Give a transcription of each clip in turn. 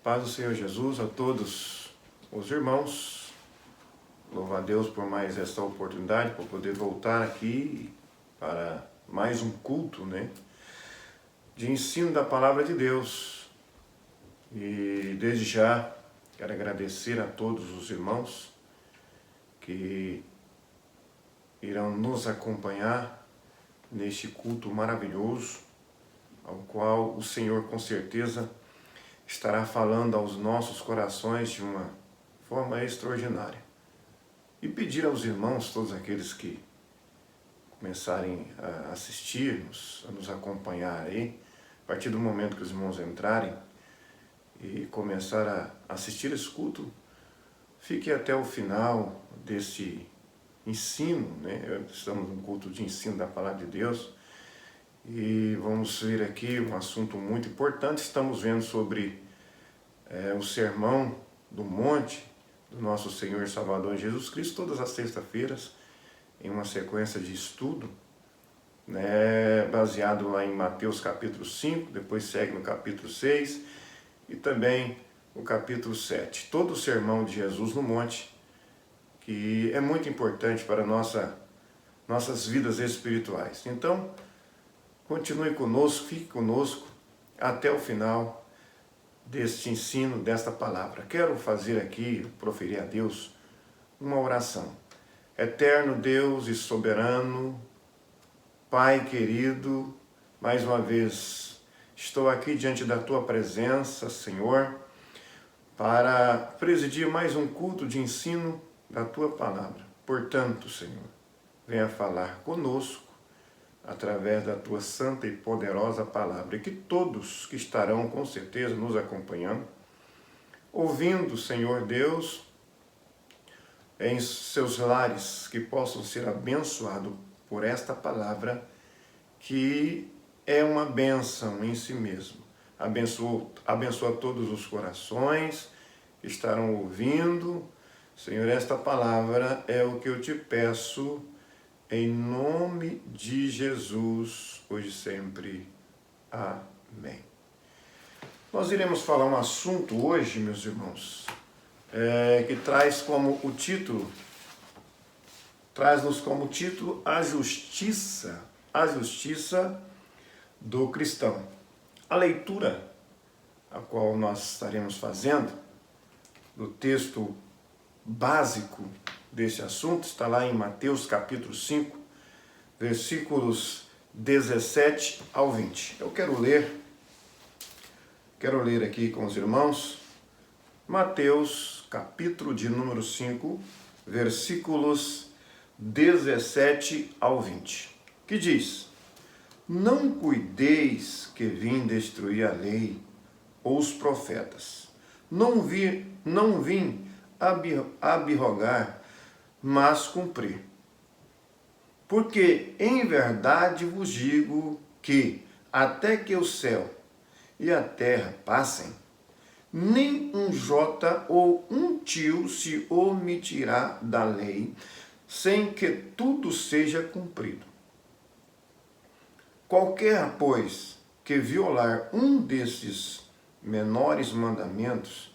Paz do Senhor Jesus a todos os irmãos. Louvo a Deus por mais esta oportunidade, por poder voltar aqui para mais um culto, de ensino da Palavra de Deus. E desde já quero agradecer a todos os irmãos que irão nos acompanhar neste culto maravilhoso, ao qual o Senhor com certeza estará falando aos nossos corações de uma forma extraordinária. E pedir aos irmãos, todos aqueles que começarem a assistir-nos, a nos acompanhar aí, a partir do momento que os irmãos entrarem e começar a assistir esse culto, fique até o final desse ensino, Estamos num culto de ensino da Palavra de Deus e vamos ver aqui um assunto muito importante. Estamos vendo sobre o Sermão do Monte do nosso Senhor e Salvador Jesus Cristo, todas as sextas-feiras, em uma sequência de estudo, baseado lá em Mateus capítulo 5, depois segue no capítulo 6 e também o capítulo 7. Todo o Sermão de Jesus no Monte, que é muito importante para nossas vidas espirituais. Então, continue conosco, fique conosco até o final deste ensino, desta palavra. Quero fazer aqui, proferir a Deus, uma oração. Eterno Deus e soberano, Pai querido, mais uma vez estou aqui diante da Tua presença, Senhor, para presidir mais um culto de ensino da Tua palavra. Portanto, Senhor, venha falar conosco através da Tua santa e poderosa palavra, e que todos que estarão com certeza nos acompanhando, ouvindo, Senhor Deus, em seus lares, que possam ser abençoados por esta palavra, que é uma bênção em si mesmo. Abençoa todos os corações que estarão ouvindo. Senhor, esta palavra é o que eu te peço, em nome de Jesus, hoje e sempre. Amém. Nós iremos falar um assunto hoje, meus irmãos, que traz-nos como título a justiça do cristão. A leitura a qual nós estaremos fazendo, do texto básico desse assunto, está lá em Mateus capítulo 5, versículos 17 ao 20. Eu quero ler aqui com os irmãos, Mateus capítulo de número 5, versículos 17 ao 20, que diz: Não cuideis que vim destruir a lei ou os profetas. Não vim abrogar, mas cumprir. Porque em verdade vos digo que, até que o céu e a terra passem, nem um jota ou um tio se omitirá da lei, sem que tudo seja cumprido. Qualquer, pois, que violar um desses menores mandamentos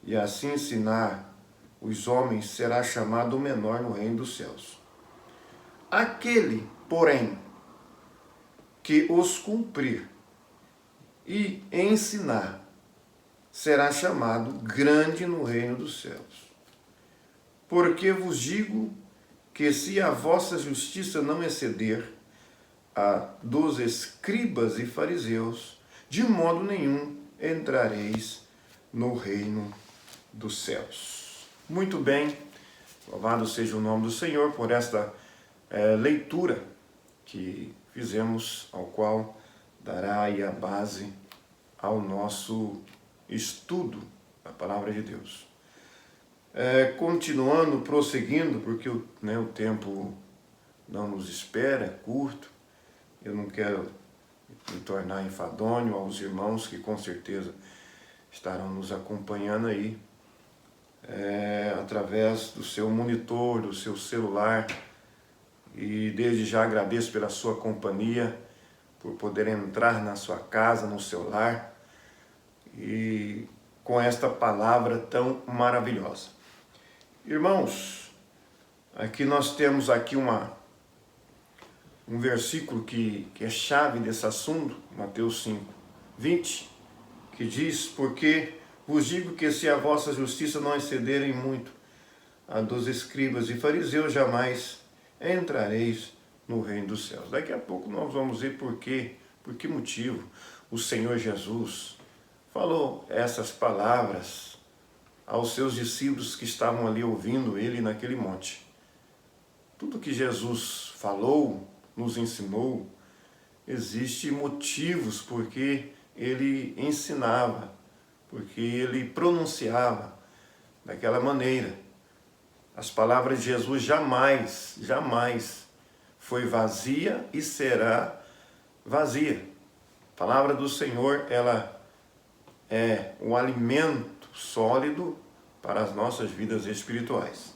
e assim ensinar os homens, será chamado menor no reino dos céus. Aquele, porém, que os cumprir e ensinar, será chamado grande no reino dos céus. Porque vos digo que se a vossa justiça não exceder a dos escribas e fariseus, de modo nenhum entrareis no reino dos céus. Muito bem, louvado seja o nome do Senhor por esta leitura que fizemos, ao qual dará aí a base ao nosso estudo da Palavra de Deus. Continuando, prosseguindo, porque o tempo não nos espera, é curto. Eu não quero me tornar enfadonho aos irmãos que com certeza estarão nos acompanhando aí, através do seu monitor, do seu celular, e desde já agradeço pela sua companhia, por poder entrar na sua casa, no seu lar, e com esta palavra tão maravilhosa. Irmãos, aqui nós temos aqui um versículo que é chave desse assunto, Mateus 5:20, que diz: porque vos digo que se a vossa justiça não excederem muito a dos escribas e fariseus, jamais entrareis no reino dos céus. Daqui a pouco nós vamos ver por que motivo o Senhor Jesus falou essas palavras aos seus discípulos que estavam ali ouvindo ele naquele monte. Tudo que Jesus falou, nos ensinou, existe motivos porque ele ensinava, porque ele pronunciava daquela maneira. As palavras de Jesus jamais foi vazia e será vazia. A palavra do Senhor, ela é um alimento sólido para as nossas vidas espirituais.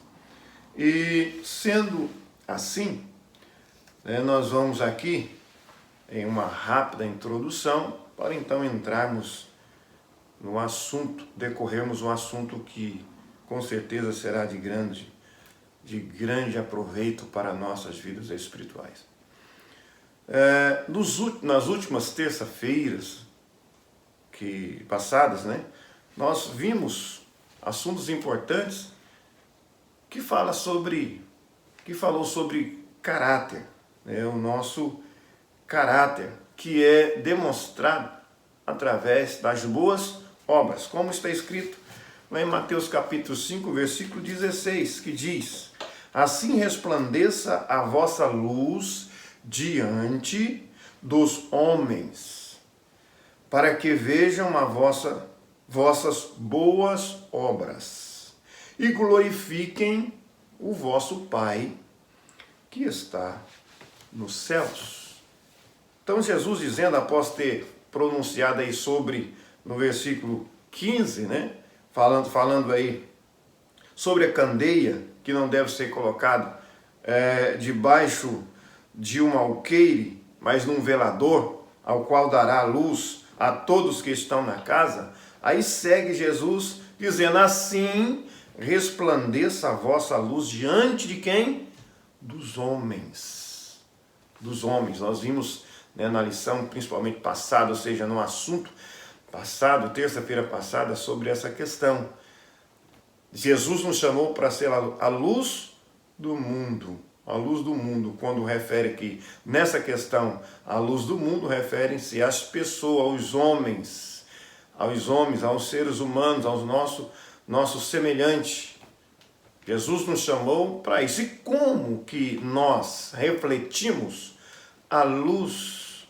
E sendo assim, nós vamos aqui em uma rápida introdução para então entrarmos no assunto, decorrermos um assunto que com certeza será de grande aproveito para nossas vidas espirituais. Nas últimas terça-feiras passadas, nós vimos assuntos importantes que falou sobre caráter, o nosso caráter, que é demonstrado através das boas obras, como está escrito lá em Mateus capítulo 5, versículo 16, que diz: assim resplandeça a vossa luz diante dos homens, para que vejam vossas boas obras e glorifiquem o vosso Pai que está nos céus. Então Jesus dizendo, após ter pronunciado aí no versículo 15, falando aí sobre a candeia, que não deve ser colocado debaixo de um alqueire, mas num velador, ao qual dará luz a todos que estão na casa. Aí segue Jesus dizendo, assim resplandeça a vossa luz diante de quem? Dos homens. Dos homens. Nós vimos na lição, principalmente passada, ou seja, no assunto passado, terça-feira passada, sobre essa questão. Jesus nos chamou para ser a luz do mundo. A luz do mundo, quando refere aqui nessa questão, a luz do mundo, referem-se às pessoas, aos seres humanos, aos nossos semelhantes. Jesus nos chamou para isso. E como que nós refletimos a luz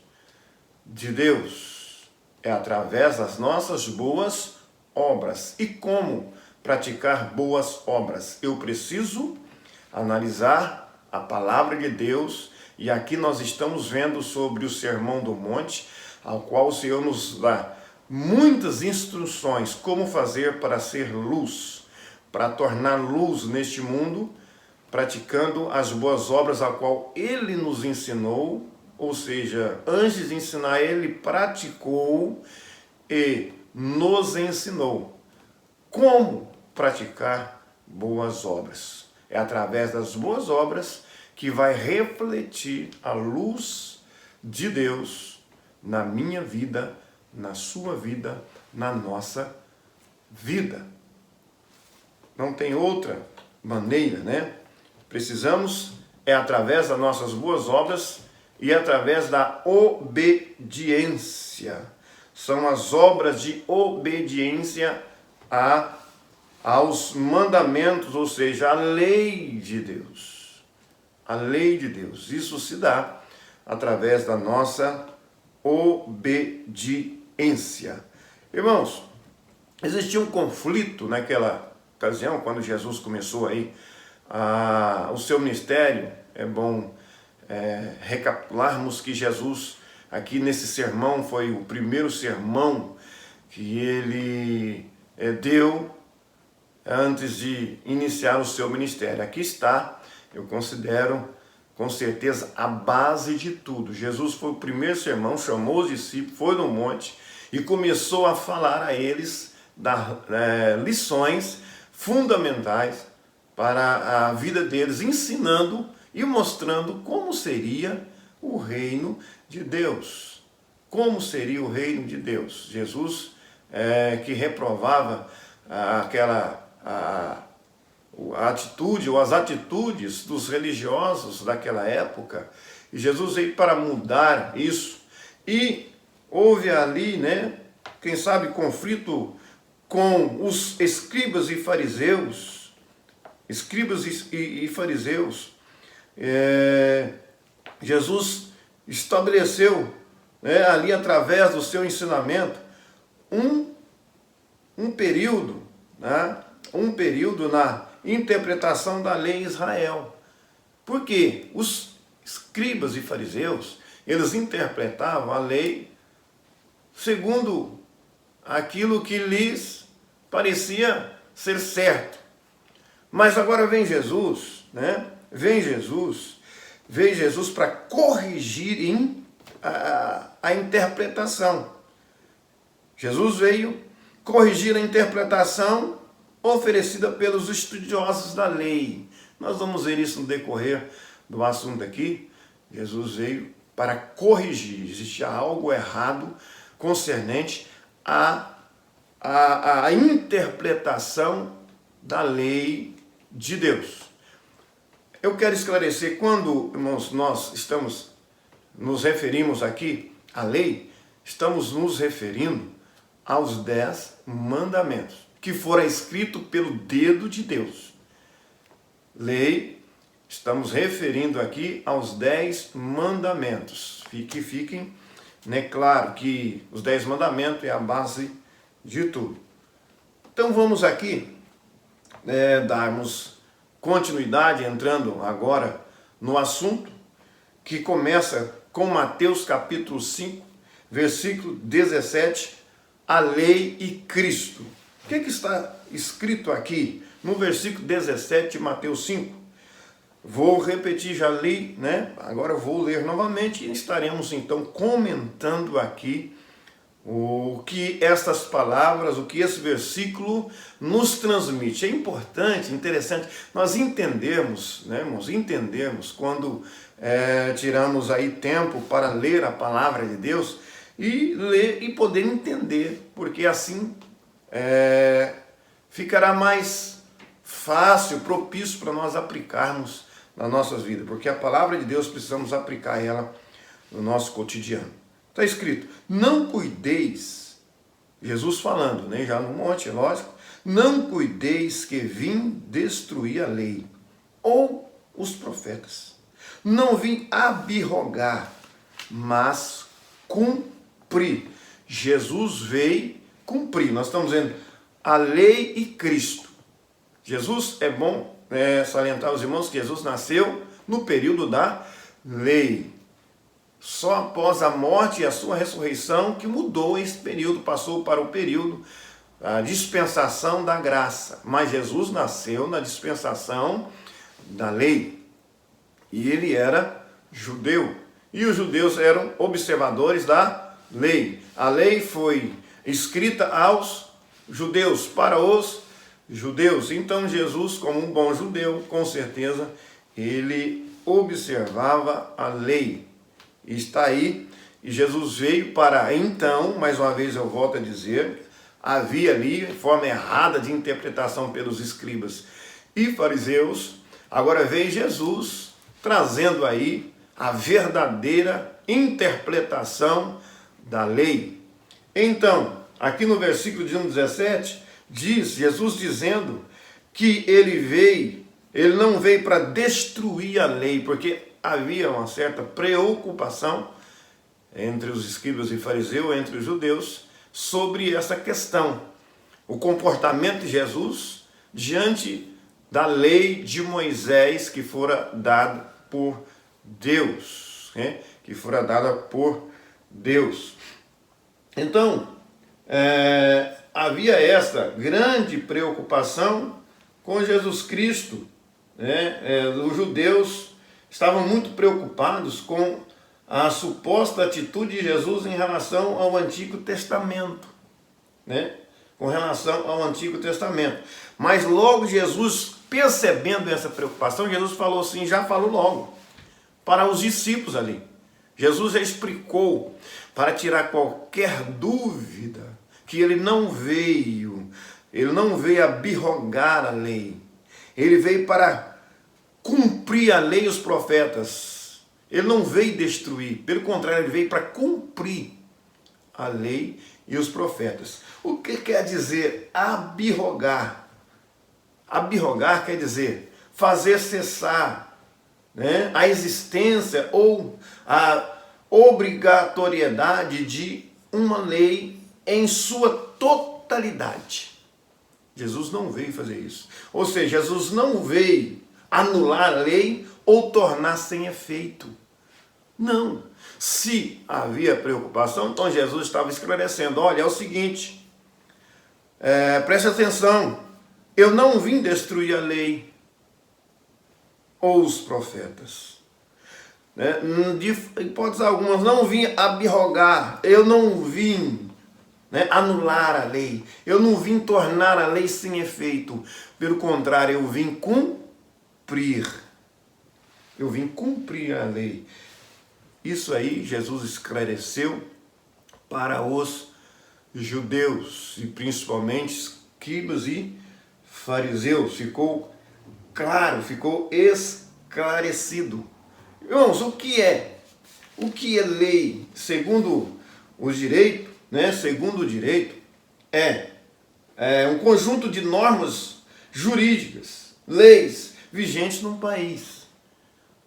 de Deus? É através das nossas boas obras. E como praticar boas obras? Eu preciso analisar a palavra de Deus, e aqui nós estamos vendo sobre o Sermão do Monte, ao qual o Senhor nos dá muitas instruções como fazer para ser luz, para tornar luz neste mundo, praticando as boas obras a qual Ele nos ensinou, ou seja, antes de ensinar Ele praticou e nos ensinou como praticar boas obras. É através das boas obras que vai refletir a luz de Deus na minha vida, na sua vida, na nossa vida. Não tem outra maneira, Precisamos, através das nossas boas obras e através da obediência. São as obras de obediência aos mandamentos, ou seja, a lei de Deus. A lei de Deus. Isso se dá através da nossa obediência. Irmãos, existia um conflito naquela ocasião, quando Jesus começou aí o seu ministério. É bom recapitularmos que Jesus, aqui nesse sermão, foi o primeiro sermão que ele deu antes de iniciar o seu ministério. Aqui está, eu considero com certeza a base de tudo. Jesus foi o primeiro sermão, chamou os discípulos, foi no monte e começou a falar a eles dar lições fundamentais para a vida deles, ensinando e mostrando como seria o reino de Deus. Como seria o reino de Deus? Jesus que reprovava a atitude ou as atitudes dos religiosos daquela época, e Jesus veio para mudar isso. E houve ali, quem sabe, conflito com os escribas e fariseus. Escribas e fariseus. Jesus estabeleceu, ali através do seu ensinamento, um período na interpretação da lei em Israel. Porque os escribas e fariseus, eles interpretavam a lei segundo aquilo que lhes parecia ser certo. Mas agora vem Jesus, Vem Jesus para corrigir a interpretação. Jesus veio corrigir a interpretação oferecida pelos estudiosos da lei. Nós vamos ver isso no decorrer do assunto aqui. Jesus veio para corrigir. Existia algo errado concernente à interpretação da lei de Deus. Eu quero esclarecer, quando, irmãos, nós nos referimos aqui à lei, estamos nos referindo aos 10 mandamentos, que foram escritos pelo dedo de Deus. Lei, estamos referindo aqui aos 10 mandamentos. Fiquem, claro que os 10 mandamentos é a base de tudo. Então vamos aqui darmos continuidade, entrando agora no assunto, que começa com Mateus capítulo 5, versículo 17, a lei e Cristo. O que está escrito aqui no versículo 17 de Mateus 5? Vou repetir, já li, Agora vou ler novamente e estaremos então comentando aqui o que essas palavras, o que esse versículo nos transmite. É importante, interessante, nós entendermos, irmãos, quando tiramos aí tempo para ler a palavra de Deus e ler e poder entender, porque assim ficará mais fácil, propício para nós aplicarmos nas nossas vidas, porque a palavra de Deus precisamos aplicar ela no nosso cotidiano. Está escrito, não cuideis, Jesus falando, já no monte, é lógico, não cuideis que vim destruir a lei ou os profetas. Não vim abirrogar, mas cumprir. Jesus veio cumprir. Nós estamos vendo a lei e Cristo. Jesus, é bom salientar aos irmãos que Jesus nasceu no período da lei. Só após a morte e a sua ressurreição que mudou esse período, passou para o período da dispensação da graça. Mas Jesus nasceu na dispensação da lei. E ele era judeu. E os judeus eram observadores da lei. A lei foi escrita aos judeus, para os judeus. Então Jesus, como um bom judeu, com certeza, ele observava a lei. E está aí, e Jesus veio para então, mais uma vez eu volto a dizer, havia ali forma errada de interpretação pelos escribas e fariseus. Agora veio Jesus trazendo aí a verdadeira interpretação da lei. Então, aqui no versículo de 17, diz Jesus dizendo que ele não veio para destruir a lei, porque havia uma certa preocupação entre os escribas e fariseus, entre os judeus, sobre essa questão. O comportamento de Jesus diante da lei de Moisés que fora dada por Deus. Então, havia essa grande preocupação com Jesus Cristo. Os judeus estavam muito preocupados com a suposta atitude de Jesus em relação ao Antigo Testamento, com relação ao Antigo Testamento. Mas logo Jesus, percebendo essa preocupação, Jesus falou assim, já falou logo, para os discípulos ali. Jesus já explicou, para tirar qualquer dúvida, que ele não veio abirrogar a lei. Ele veio para cumprir a lei e os profetas. Ele não veio destruir, pelo contrário, ele veio para cumprir a lei e os profetas. O que quer dizer abirrogar? Abirrogar quer dizer fazer cessar, né, a existência ou a obrigatoriedade de uma lei em sua totalidade. Jesus não veio fazer isso. Ou seja, Jesus não veio anular a lei ou tornar sem efeito. Não. Se havia preocupação, então Jesus estava esclarecendo. Olha, é o seguinte, preste atenção, eu não vim destruir a lei ou os profetas. De hipóteses algumas, não vim abirrogar, eu não vim anular a lei, eu não vim tornar a lei sem efeito. Pelo contrário, eu vim cumprir. Eu vim cumprir a lei. Isso aí Jesus esclareceu para os judeus, e principalmente escribas e fariseus. Ficou claro, ficou esclarecido. Irmãos, o que é lei? Segundo o direito, segundo o direito, é um conjunto de normas jurídicas, leis vigentes num país.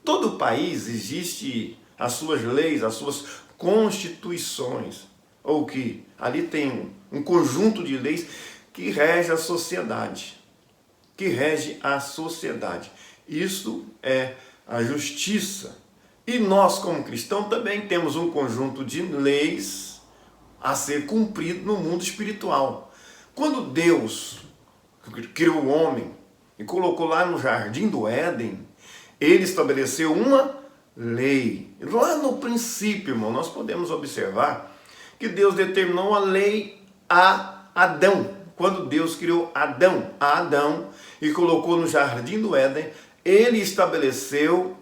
Todo país existe as suas leis, as suas constituições, ou que ali tem um conjunto de leis que rege a sociedade, Isso é a justiça. E nós, como cristãos, também temos um conjunto de leis a ser cumprido no mundo espiritual. Quando Deus criou o homem e colocou lá no jardim do Éden, ele estabeleceu uma lei. Lá no princípio, irmão, nós podemos observar que Deus determinou a lei a Adão. Quando Deus criou Adão e colocou no jardim do Éden, ele estabeleceu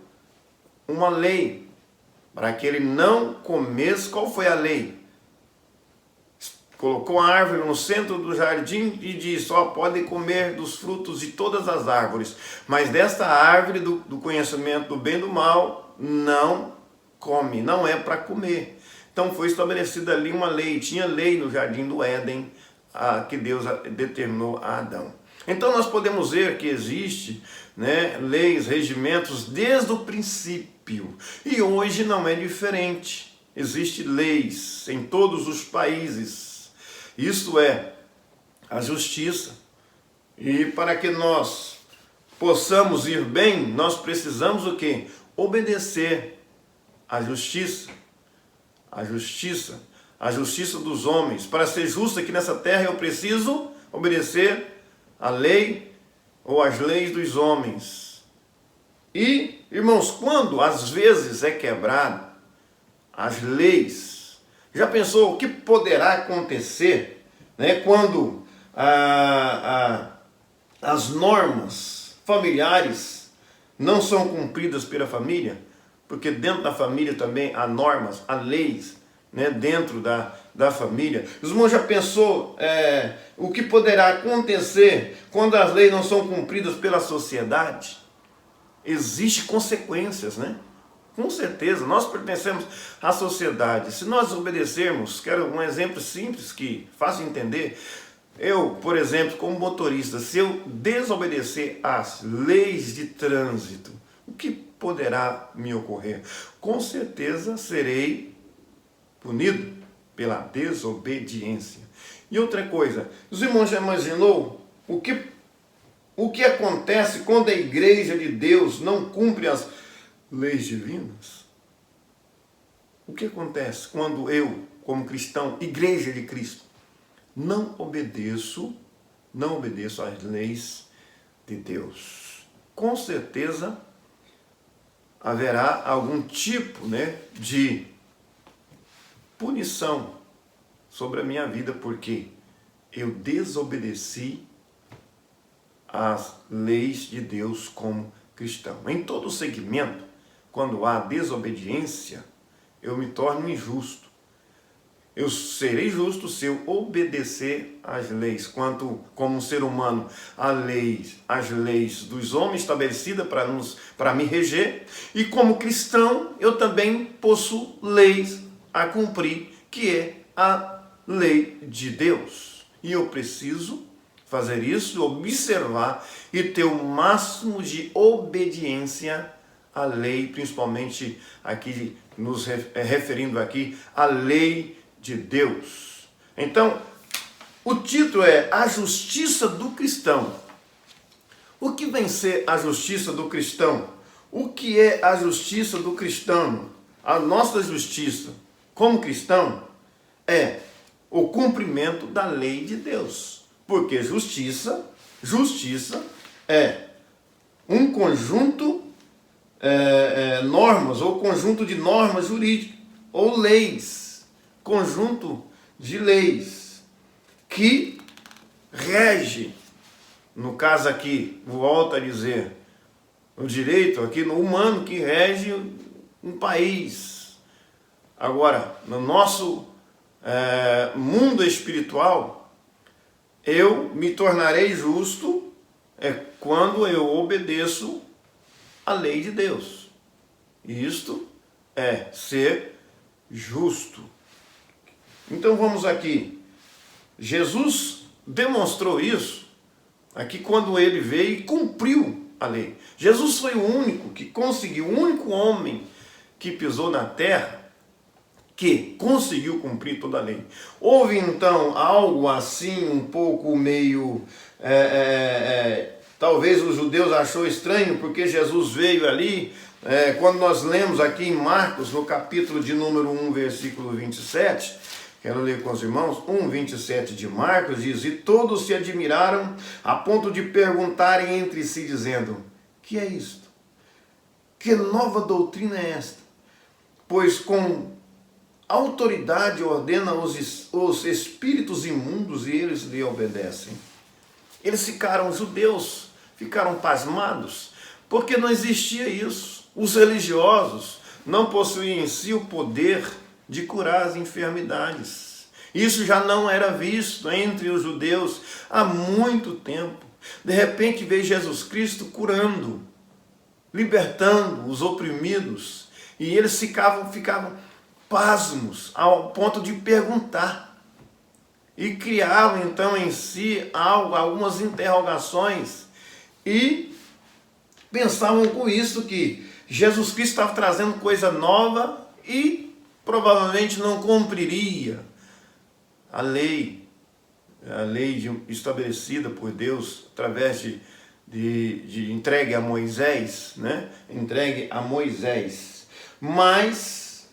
uma lei para que ele não comesse. Qual foi a lei? Colocou a árvore no centro do jardim e disse, só podem comer dos frutos de todas as árvores, mas desta árvore do conhecimento do bem e do mal, não come, não é para comer. Então foi estabelecida ali uma lei, tinha lei no jardim do Éden, que Deus determinou a Adão. Então nós podemos ver que existe leis, regimentos desde o princípio, e hoje não é diferente. Existem leis em todos os países. Isso é a justiça. E para que nós possamos ir bem, nós precisamos o quê? Obedecer à justiça. A justiça dos homens. Para ser justo aqui nessa terra, eu preciso obedecer a lei ou as leis dos homens. E, irmãos, quando às vezes é quebrado as leis, já pensou o que poderá acontecer quando as normas familiares não são cumpridas pela família? Porque dentro da família também há normas, há leis dentro da família. Os irmãos, já pensou o que poderá acontecer quando as leis não são cumpridas pela sociedade? Existem consequências, Com certeza, nós pertencemos à sociedade. Se nós obedecermos, quero um exemplo simples que faça entender. Eu, por exemplo, como motorista, se eu desobedecer às leis de trânsito, o que poderá me ocorrer? Com certeza serei punido pela desobediência. E outra coisa, os irmãos já imaginou o que acontece quando a igreja de Deus não cumpre as leis divinas? O que acontece quando eu, como cristão, igreja de Cristo, não obedeço às leis de Deus? Com certeza haverá algum tipo de punição sobre a minha vida, porque eu desobedeci às leis de Deus como cristão. Em todo segmento, quando há desobediência, eu me torno injusto. Eu serei justo se eu obedecer às leis, como um ser humano, as leis dos homens estabelecidas para me reger, e como cristão, eu também possuo leis a cumprir, que é a lei de Deus. E eu preciso fazer isso, observar e ter o máximo de obediência à lei, principalmente aqui, nos referindo aqui à lei de Deus. Então, o título é A Justiça do Cristão. O que vem ser a justiça do cristão? O que é a justiça do cristão? A nossa justiça como cristão é o cumprimento da lei de Deus. Porque justiça é um conjunto normas, ou conjunto de normas jurídicas, ou leis. Conjunto de leis que rege, no caso aqui, volto a dizer, o direito aqui no humano que rege um país. Agora, no nosso mundo espiritual, eu me tornarei justo quando eu obedeço a lei de Deus. Isto é ser justo. Então vamos aqui. Jesus demonstrou isso aqui quando ele veio e cumpriu a lei. Jesus foi o único que conseguiu, o único homem que pisou na terra que conseguiu cumprir toda a lei. Houve então algo assim um pouco meio... talvez os judeus achou estranho porque Jesus veio ali... quando nós lemos aqui em Marcos, no capítulo de número 1, versículo 27, quero ler com os irmãos, 1:27 de Marcos, diz: E todos se admiraram a ponto de perguntarem entre si, dizendo: que é isto? Que nova doutrina é esta? Pois com autoridade ordena os espíritos imundos e eles lhe obedecem. Eles ficaram, judeus, ficaram pasmados, porque não existia isso. Os religiosos não possuíam em si o poder de curar as enfermidades. Isso já não era visto entre os judeus há muito tempo. De repente veio Jesus Cristo curando, libertando os oprimidos, e eles ficavam pasmos ao ponto de perguntar. E criavam então em si algumas interrogações e pensavam com isso que Jesus Cristo estava trazendo coisa nova e provavelmente não cumpriria a lei estabelecida por Deus através de entregue a Moisés, né? Entregue a Moisés. Mas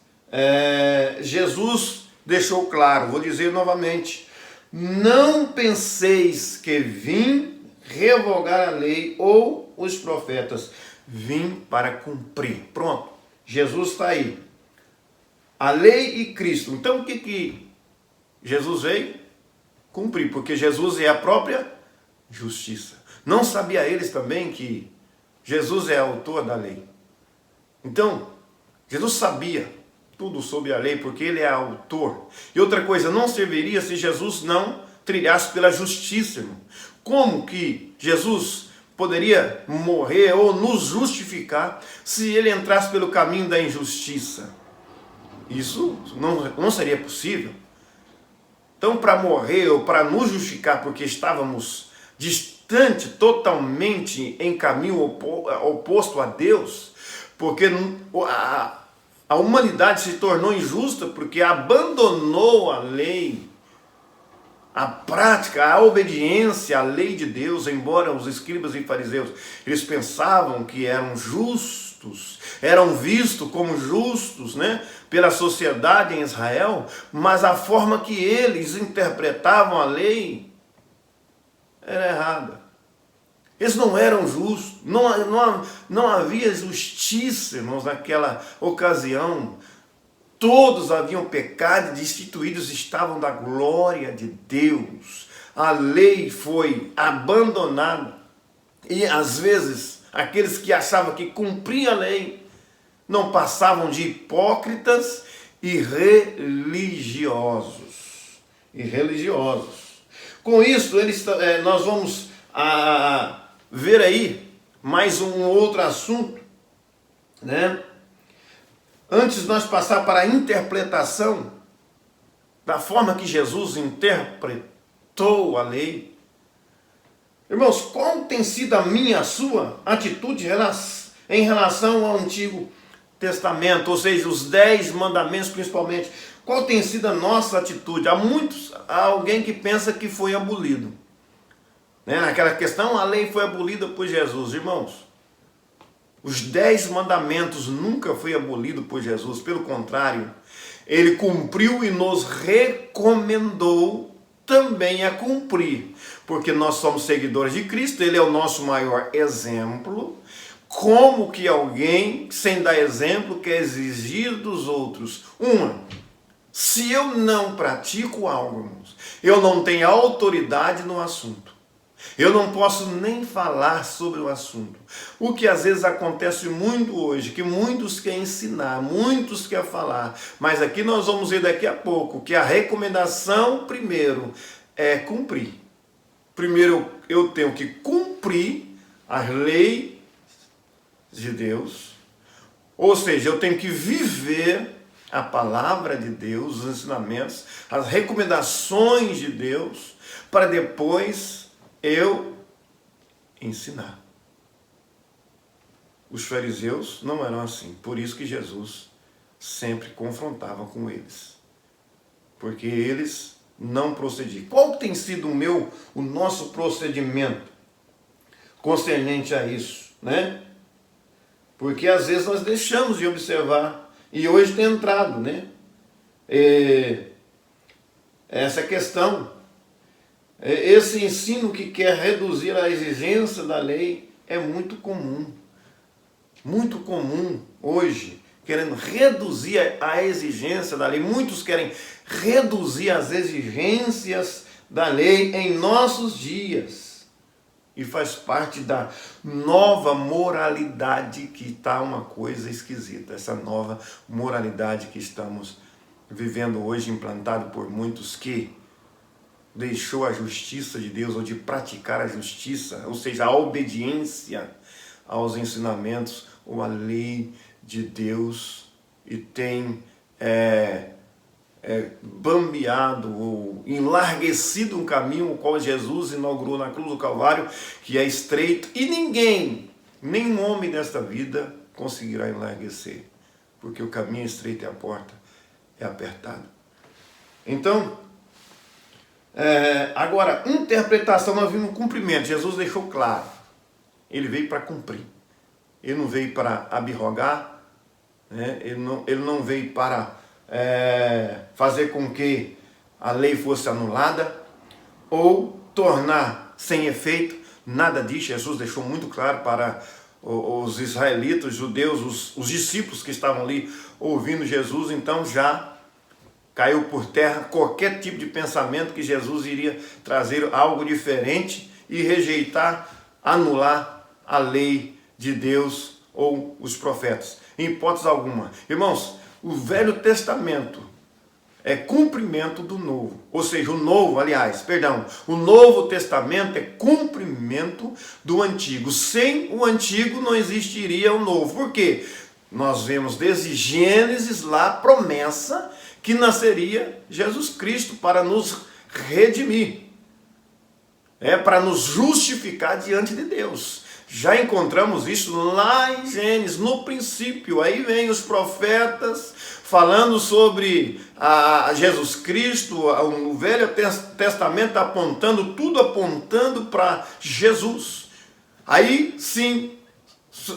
Jesus deixou claro, vou dizer novamente: não penseis que vim revogar a lei ou os profetas, vim para cumprir. Pronto, Jesus está aí. A lei e Cristo. Então o que Jesus veio? Cumprir, porque Jesus é a própria justiça. Não sabia eles também que Jesus é autor da lei? Então, Jesus sabia tudo sobre a lei, porque ele é autor. E outra coisa, não serviria se Jesus não trilhasse pela justiça, irmão. Como que Jesus poderia morrer ou nos justificar se ele entrasse pelo caminho da injustiça? Isso não seria possível. Então, para morrer ou para nos justificar, porque estávamos distante, totalmente em caminho oposto a Deus, porque a humanidade se tornou injusta porque abandonou a lei, a prática, a obediência à lei de Deus, embora os escribas e fariseus, eles pensavam que eram justos, eram vistos como justos, né, pela sociedade em Israel, mas a forma que eles interpretavam a lei era errada. Eles não eram justos, não havia justiça, irmãos, naquela ocasião. Todos haviam pecado e destituídos estavam da glória de Deus. a lei foi abandonada e às vezes aqueles que achavam que cumpriam a lei não passavam de hipócritas e religiosos. Com isso, nós vamos ver aí mais um outro assunto, né? Antes de nós passar para a interpretação da forma que Jesus interpretou a lei, irmãos, qual tem sido a minha, a sua atitude em relação ao Antigo Testamento, ou seja, os 10 mandamentos principalmente? Qual tem sido a nossa atitude? Há alguém que pensa que foi abolido, né? Naquela questão, a lei foi abolida por Jesus. Irmãos, os 10 mandamentos nunca foi abolido por Jesus, pelo contrário, ele cumpriu e nos recomendou também a cumprir, porque nós somos seguidores de Cristo, ele é o nosso maior exemplo. Como que alguém, sem dar exemplo, quer exigir dos outros? Se eu não pratico algo, irmãos, eu não tenho autoridade no assunto. Eu não posso nem falar sobre o assunto. O que às vezes acontece muito hoje, que muitos querem ensinar, muitos querem falar, mas aqui nós vamos ver daqui a pouco que a recomendação primeiro é cumprir. Primeiro eu tenho que cumprir as leis de Deus, ou seja, eu tenho que viver a palavra de Deus, os ensinamentos, as recomendações de Deus, para depois eu ensinar. Os fariseus não eram assim, por isso que Jesus sempre confrontava com eles, porque eles não procediam. Qual tem sido o nosso procedimento concernente a isso, né? Porque às vezes nós deixamos de observar, e hoje tem entrado, né? Essa questão, esse ensino que quer reduzir a exigência da lei é muito comum hoje, querendo reduzir a exigência da lei. Muitos querem reduzir as exigências da lei em nossos dias. E faz parte da nova moralidade, que está uma coisa esquisita. Essa nova moralidade que estamos vivendo hoje, implantado por muitos, que deixou a justiça de Deus, ou de praticar a justiça, ou seja, a obediência aos ensinamentos ou à lei de Deus, e tem bambeado ou enlarguecido um caminho o qual Jesus inaugurou na cruz do Calvário, que é estreito, e nenhum homem desta vida conseguirá enlarguecer, porque o caminho é estreito e a porta é apertada. Então, agora, interpretação, nós vimos o cumprimento. Jesus deixou claro, ele veio para cumprir, ele não veio para abrogar, né? Ele não veio para fazer com que a lei fosse anulada ou tornar sem efeito. Nada disso. Jesus deixou muito claro para os israelitas, os judeus, os discípulos que estavam ali ouvindo Jesus. Então já caiu por terra qualquer tipo de pensamento que Jesus iria trazer algo diferente e rejeitar, anular a lei de Deus ou os profetas, em hipótese alguma. Irmãos, o Velho Testamento é cumprimento do Novo. Ou seja, o Novo Testamento é cumprimento do Antigo. Sem o Antigo não existiria o Novo. Por quê? Nós vemos desde Gênesis lá a promessa que nasceria Jesus Cristo para nos redimir, para nos justificar diante de Deus. Já encontramos isso lá em Gênesis, no princípio. Aí vem os profetas falando sobre Jesus Cristo, o Velho Testamento tudo apontando para Jesus. Aí sim,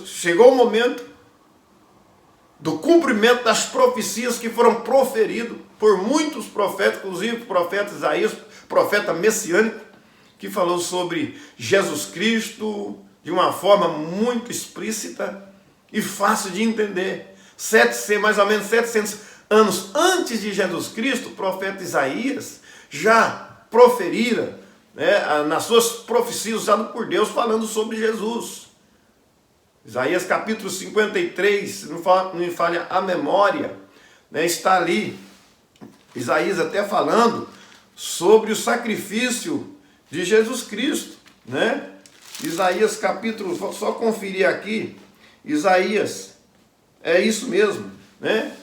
chegou o momento do cumprimento das profecias que foram proferidas por muitos profetas, inclusive o profeta Isaías, profeta messiânico, que falou sobre Jesus Cristo de uma forma muito explícita e fácil de entender. Mais ou menos 700 anos antes de Jesus Cristo, o profeta Isaías já proferira né, nas suas profecias usadas por Deus falando sobre Jesus. Isaías capítulo 53, se não me falha a memória, né, está ali, Isaías até falando sobre o sacrifício de Jesus Cristo, né? Isaías capítulo, vou só conferir aqui, Isaías, é isso mesmo, né?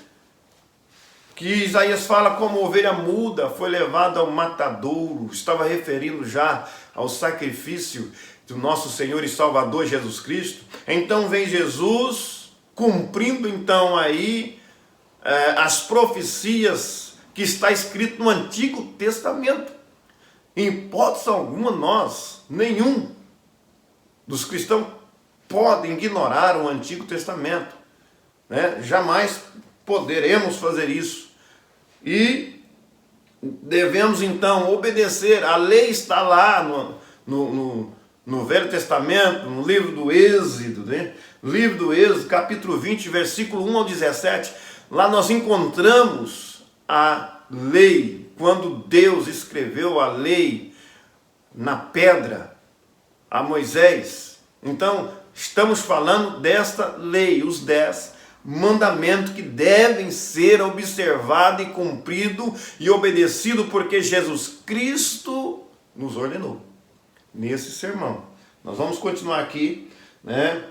Que Isaías fala como ovelha muda foi levada ao matadouro, estava referindo já ao sacrifício do nosso Senhor e Salvador Jesus Cristo. Então vem Jesus cumprindo então aí as profecias que está escrito no Antigo Testamento. Em hipótese alguma nenhum dos cristãos podem ignorar o Antigo Testamento, né? Jamais poderemos fazer isso. E devemos então obedecer. A lei está lá no Velho Testamento, no livro do Êxodo, né? Livro do Êxodo, capítulo 20, versículo 1 ao 17. Lá nós encontramos a lei, quando Deus escreveu a lei na pedra a Moisés. Então, estamos falando desta lei, os 10 mandamentos que devem ser observados e cumpridos e obedecidos, porque Jesus Cristo nos ordenou nesse sermão. Nós vamos continuar aqui, né?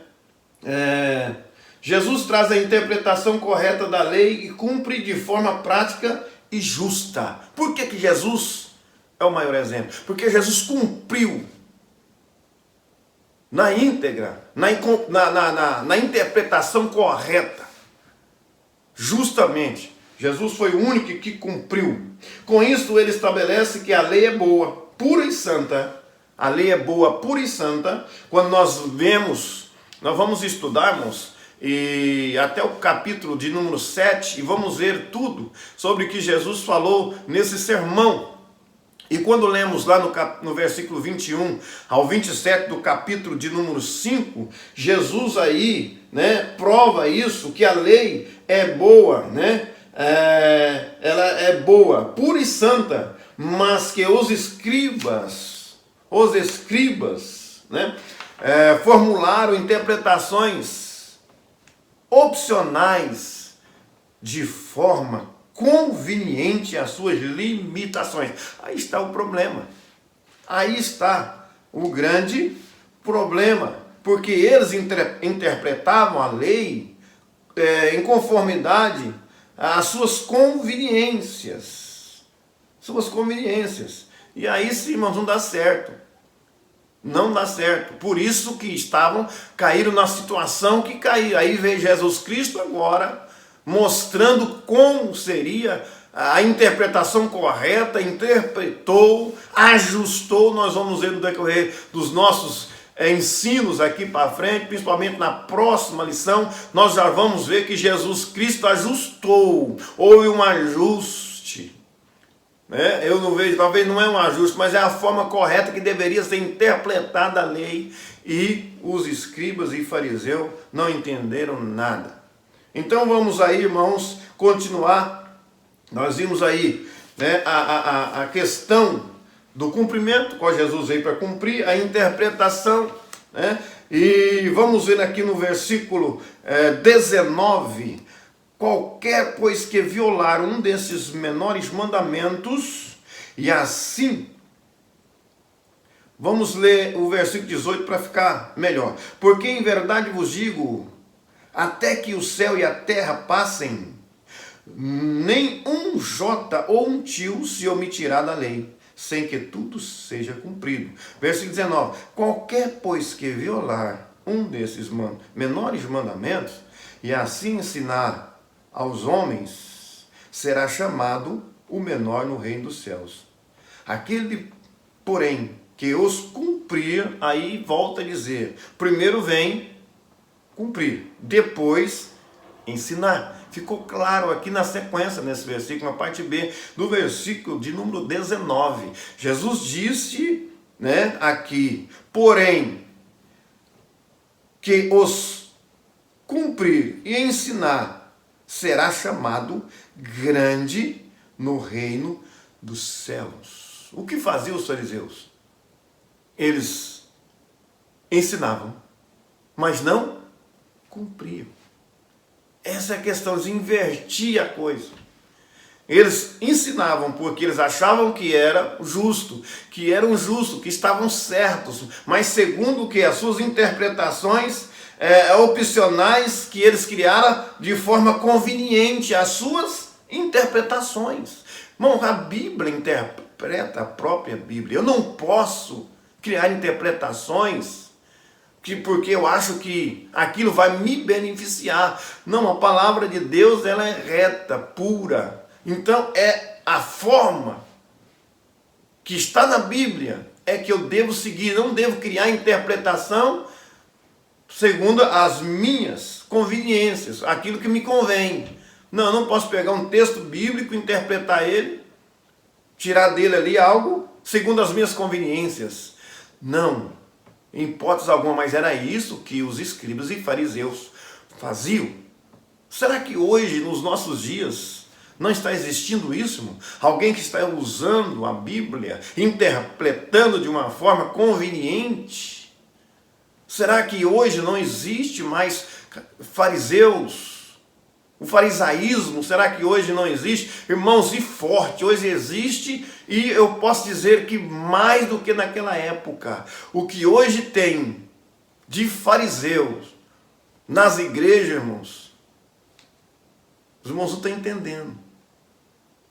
Jesus traz a interpretação correta da lei e cumpre de forma prática e justa. Por que Jesus é o maior exemplo? Porque Jesus cumpriu na íntegra, na interpretação correta, justamente. Jesus foi o único que cumpriu. Com isso ele estabelece que a lei é boa, pura e santa. A lei é boa, pura e santa. Quando nós vamos estudarmos e até o capítulo de número 7, e vamos ver tudo sobre o que Jesus falou nesse sermão. E quando lemos lá no versículo 21 ao 27 do capítulo de número 5, Jesus aí, né, prova isso, que a lei é boa, né? Ela é boa, pura e santa, mas que os escribas, né, formularam interpretações opcionais de forma conveniente às suas limitações. Aí está o problema. Aí está o grande problema. Porque eles interpretavam a lei em conformidade às suas conveniências. E aí sim, irmãos, não dá certo. Não dá certo. Por isso que caíram na situação que caíram. Aí veio Jesus Cristo agora, mostrando como seria a interpretação correta, interpretou, ajustou. Nós vamos ver no decorrer dos nossos ensinos aqui para frente, principalmente na próxima lição, nós já vamos ver que Jesus Cristo ajustou, houve um ajuste. Eu não vejo, talvez não é um ajuste, mas é a forma correta que deveria ser interpretada a lei, e os escribas e fariseus não entenderam nada. Então vamos aí, irmãos, continuar. Nós vimos aí, né, a questão do cumprimento, qual Jesus veio para cumprir, a interpretação, né? E vamos ver aqui no versículo 19, qualquer, pois, que violar um desses menores mandamentos, e assim, vamos ler o versículo 18 para ficar melhor. Porque em verdade vos digo, até que o céu e a terra passem, nem um jota ou um tio se omitirá da lei, sem que tudo seja cumprido. Versículo 19. Qualquer, pois, que violar um desses menores mandamentos, e assim ensinar aos homens, será chamado o menor no reino dos céus. Aquele, porém, que os cumprir, aí volta a dizer, primeiro vem cumprir, depois ensinar. Ficou claro aqui na sequência, nesse versículo, na parte B, do versículo de número 19. Jesus disse, né, aqui, porém, que os cumprir e ensinar será chamado grande no reino dos céus. O que faziam os fariseus? Eles ensinavam, mas não cumpriam. Essa é a questão, eles invertiam a coisa. Eles ensinavam porque eles achavam que era justo, que estavam certos, mas segundo o que? As suas interpretações opcionais que eles criaram de forma conveniente, as suas interpretações. Irmão, a Bíblia interpreta a própria Bíblia. Eu não posso criar interpretações porque eu acho que aquilo vai me beneficiar. Não, a palavra de Deus, ela é reta, pura. Então é a forma que está na Bíblia é que eu devo seguir. Não devo criar interpretação segundo as minhas conveniências, aquilo que me convém. Não, eu não posso pegar um texto bíblico, interpretar ele, tirar dele ali algo segundo as minhas conveniências. Não, em hipótese alguma, mas era isso que os escribas e fariseus faziam. Será que hoje, nos nossos dias, não está existindo isso, irmão? Alguém que está usando a Bíblia, interpretando de uma forma conveniente? Será que hoje não existe mais fariseus? O farisaísmo, será que hoje não existe? Irmãos, e forte, hoje existe, e eu posso dizer que mais do que naquela época. O que hoje tem de fariseus nas igrejas, irmãos, os irmãos não estão entendendo.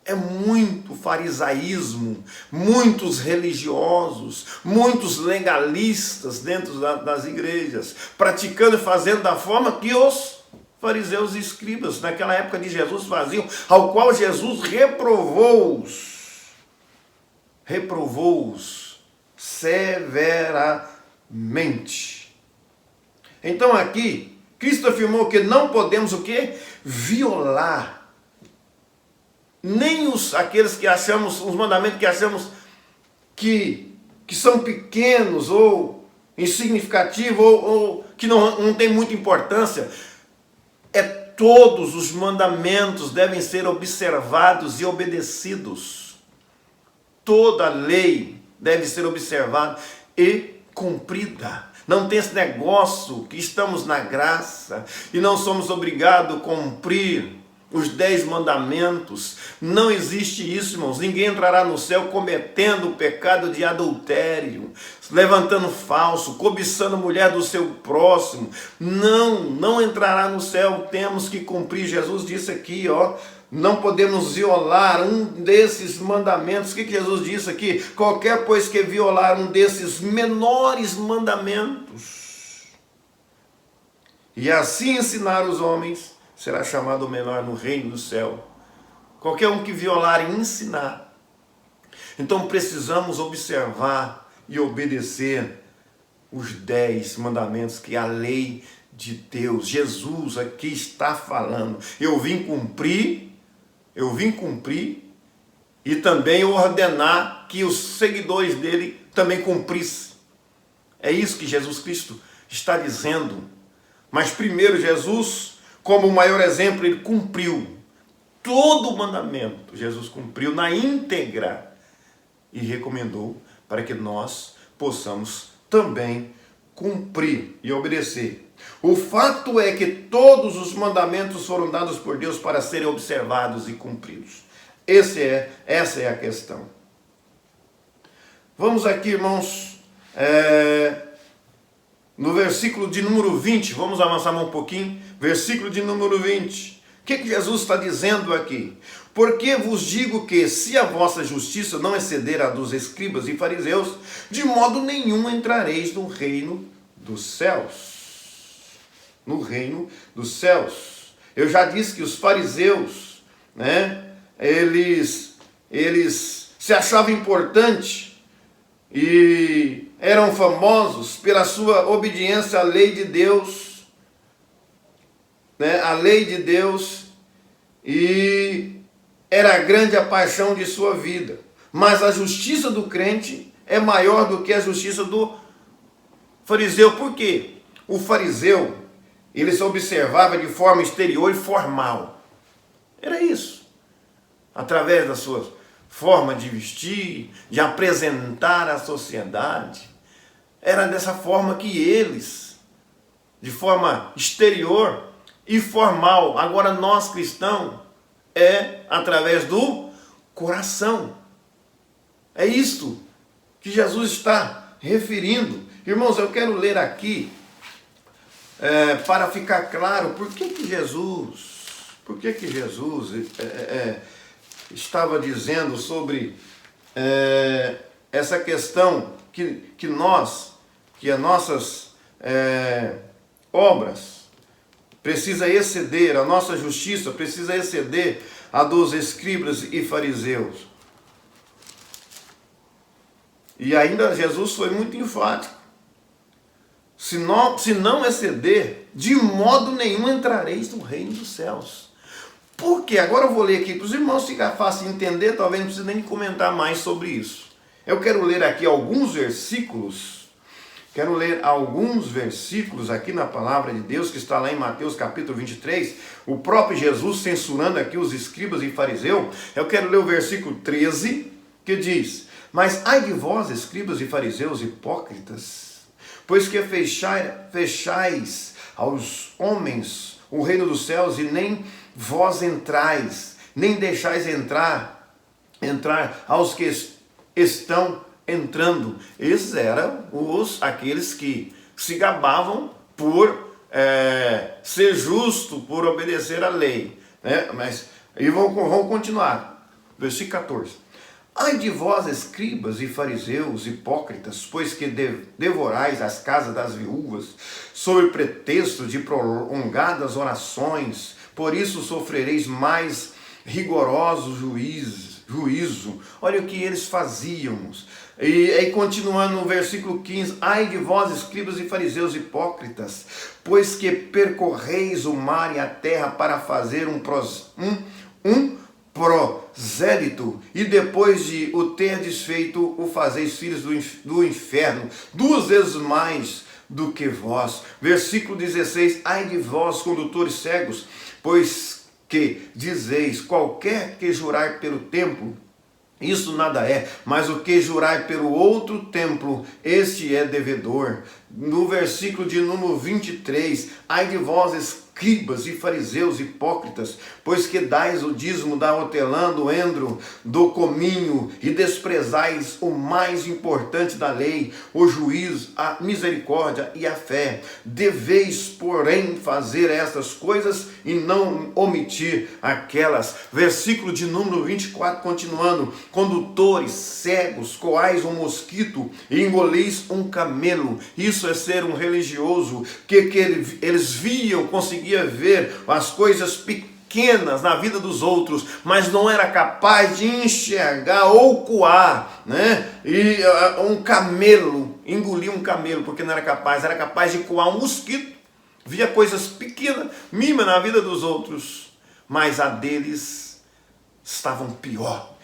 É muito farisaísmo, muitos religiosos, muitos legalistas dentro das igrejas, praticando e fazendo da forma que os fariseus e escribas naquela época de Jesus faziam, ao qual Jesus reprovou-os severamente. Então aqui, Cristo afirmou que não podemos o quê? Violar nem aqueles que achamos, os mandamentos que achamos que são pequenos ou insignificativos ou que não tem muita importância. Todos os mandamentos devem ser observados e obedecidos. Toda a lei deve ser observada e cumprida. Não tem esse negócio que estamos na graça e não somos obrigados a cumprir os 10 mandamentos. Não existe isso, irmãos. Ninguém entrará no céu cometendo o pecado de adultério, levantando falso, cobiçando a mulher do seu próximo. Não entrará no céu. Temos que cumprir. Jesus disse aqui, não podemos violar um desses mandamentos. O que Jesus disse aqui? Qualquer, pois, que violar um desses menores mandamentos e assim ensinar os homens, será chamado o menor no reino do céu. Qualquer um que violar e ensinar. Então precisamos observar e obedecer os 10 mandamentos que a lei de Deus, Jesus aqui está falando. Eu vim cumprir e também ordenar que os seguidores dele também cumprissem. É isso que Jesus Cristo está dizendo. Mas primeiro Jesus, como o maior exemplo, ele cumpriu todo o mandamento. Jesus cumpriu na íntegra e recomendou para que nós possamos também cumprir e obedecer. O fato é que todos os mandamentos foram dados por Deus para serem observados e cumpridos. Essa é a questão. Vamos aqui, irmãos, no versículo de número 20, vamos avançar um pouquinho, versículo de número 20. O que Jesus está dizendo aqui? Porque vos digo que, se a vossa justiça não exceder a dos escribas e fariseus, de modo nenhum entrareis no reino dos céus. No reino dos céus. Eu já disse que os fariseus, eles se achavam importantes e eram famosos pela sua obediência à lei de Deus, a lei de Deus, e era grande a paixão de sua vida. Mas a justiça do crente é maior do que a justiça do fariseu. Por quê? O fariseu, ele se observava de forma exterior e formal. Era isso. Através da sua forma de vestir, de apresentar à sociedade. era dessa forma que eles, de forma exterior e formal. Agora nós cristãos é através do coração. É isto que Jesus está referindo. Irmãos, eu quero ler aqui para ficar claro por que Jesus estava dizendo sobre essa questão que as nossas obras precisa exceder, a nossa justiça precisa exceder a dos escribas e fariseus. E ainda Jesus foi muito enfático. Se não exceder, de modo nenhum entrareis no reino dos céus. Por quê? Agora eu vou ler aqui para os irmãos ficar fácil de entender, talvez não precise nem comentar mais sobre isso. Eu quero ler aqui alguns versículos. Quero ler alguns versículos aqui na palavra de Deus, que está lá em Mateus capítulo 23, o próprio Jesus censurando aqui os escribas e fariseus. Eu quero ler o versículo 13, que diz: mas ai de vós, escribas e fariseus hipócritas, pois que fechais aos homens o reino dos céus, e nem vós entrais, nem deixais entrar aos que estão entrando. Esses eram aqueles que se gabavam por ser justo, por obedecer à lei, né? E vamos continuar. Versículo 14. Ai de vós, escribas e fariseus hipócritas, pois que devorais as casas das viúvas, sob pretexto de prolongadas orações, por isso sofrereis mais rigoroso juízo. Olha o que eles faziam. E aí continuando no versículo 15, ai de vós, escribas e fariseus hipócritas, pois que percorreis o mar e a terra para fazer um prosélito, e depois de o ter desfeito, o fazeis filhos do inferno, 2 vezes mais do que vós. Versículo 16, ai de vós, condutores cegos, pois que dizeis, qualquer que jurar pelo templo, isso nada é, mas o que jurar pelo outro templo, este é devedor. No versículo de número 23, ai de vós, escribas e fariseus hipócritas, pois que dais o dízimo da hortelã, do endro, do cominho, e desprezais o mais importante da lei, o juízo, a misericórdia e a fé. Deveis, porém, fazer estas coisas e não omitir aquelas. Versículo de número 24, continuando, condutores cegos, coais um mosquito e engolis um camelo. Isso é ser um religioso, que eles viam, conseguia ver as coisas pequenas na vida dos outros, mas não era capaz de enxergar ou coar, né? E um camelo, engolir um camelo, porque não era capaz de coar um mosquito. Via coisas pequenas, mima na vida dos outros, mas a deles estavam pior.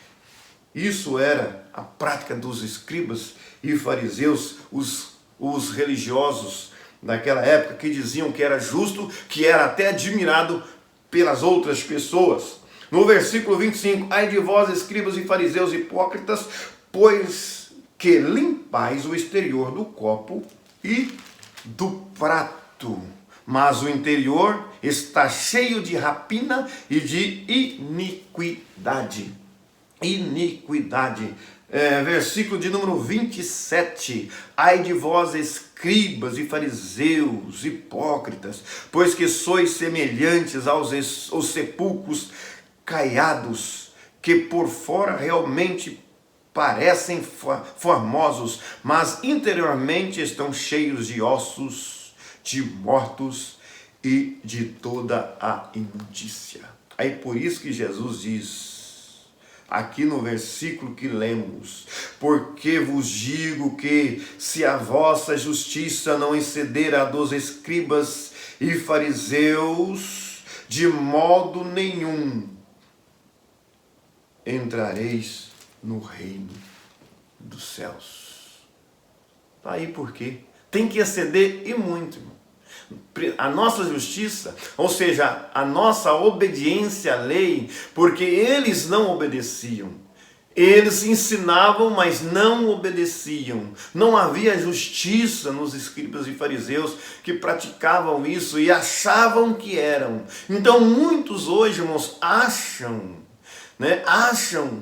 Isso era a prática dos escribas e fariseus, os religiosos daquela época, que diziam que era justo, que era até admirado pelas outras pessoas. No versículo 25, ai de vós, escribas e fariseus hipócritas, pois que limpais o exterior do copo e do prato, mas o interior está cheio de rapina e de iniquidade. Versículo de número 27, ai de vós, escribas e fariseus hipócritas, pois que sois semelhantes aos sepulcros caiados, que por fora realmente parecem formosos, mas interiormente estão cheios de ossos, de mortos e de toda a imundícia. Aí por isso que Jesus diz, aqui no versículo que lemos, porque vos digo que se a vossa justiça não exceder a dos escribas e fariseus, de modo nenhum entrareis no reino dos céus. Aí por quê? Tem que exceder e muito, irmão. A nossa justiça, ou seja, a nossa obediência à lei, porque eles não obedeciam. Eles ensinavam, mas não obedeciam. Não havia justiça nos escribas e fariseus que praticavam isso e achavam que eram. Então muitos hoje, irmãos, acham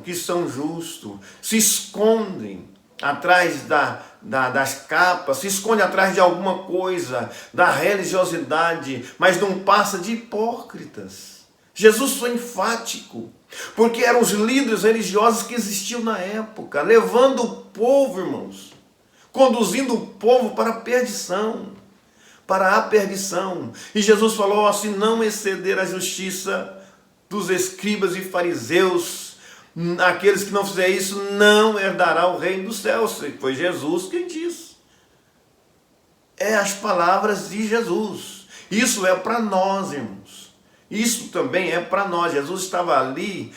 que são justos, se escondem atrás das capas, se escondem atrás de alguma coisa, da religiosidade, mas não passa de hipócritas. Jesus foi enfático, porque eram os líderes religiosos que existiam na época, levando o povo, irmãos, conduzindo o povo para a perdição, E Jesus falou assim: não exceder a justiça dos escribas e fariseus, aqueles que não fizerem isso não herdará o reino dos céus. Foi Jesus quem disse. É as palavras de Jesus. Isso é para nós, irmãos. Isso também é para nós. Jesus estava ali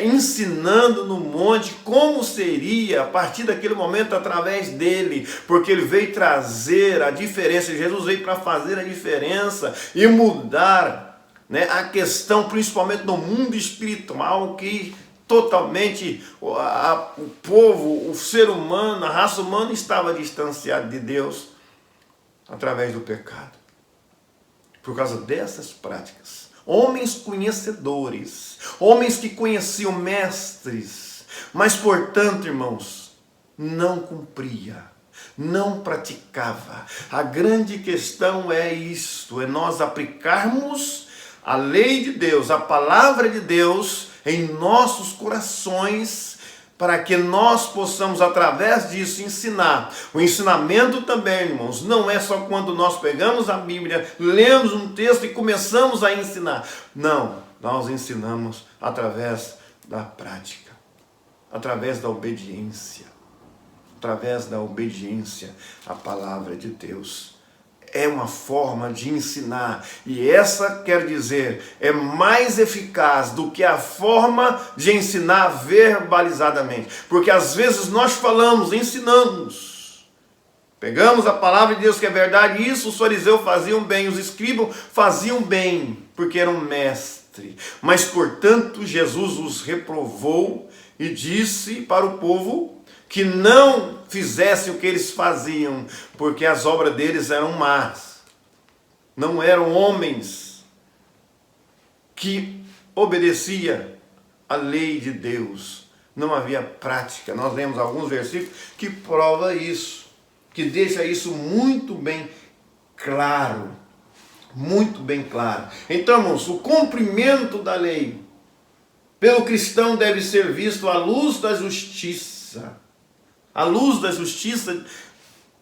ensinando no monte como seria a partir daquele momento através dele, porque ele veio trazer a diferença. Jesus veio para fazer a diferença e mudar, a questão, principalmente no mundo espiritual, que totalmente o povo, o ser humano, a raça humana estava distanciado de Deus através do pecado, por causa dessas práticas. Homens conhecedores, homens que conheciam mestres, mas portanto, irmãos, não cumpria, não praticava. A grande questão é isto, é nós aplicarmos a lei de Deus, a palavra de Deus em nossos corações, para que nós possamos, através disso, ensinar. O ensinamento também, irmãos, não é só quando nós pegamos a Bíblia, lemos um texto e começamos a ensinar. Não, nós ensinamos através da prática, através da obediência, à palavra de Deus. É uma forma de ensinar, e essa, quer dizer, é mais eficaz do que a forma de ensinar verbalizadamente, porque às vezes nós falamos, ensinamos, pegamos a palavra de Deus que é verdade, isso os fariseus faziam bem, os escribas faziam bem, porque eram mestres, mas portanto Jesus os reprovou e disse para o povo que não fizessem o que eles faziam, porque as obras deles eram más. Não eram homens que obedeciam a lei de Deus. Não havia prática. Nós lemos alguns versículos que prova isso, que deixa isso muito bem claro. Muito bem claro. Então, irmãos, o cumprimento da lei pelo cristão deve ser visto à luz da justiça. A luz da justiça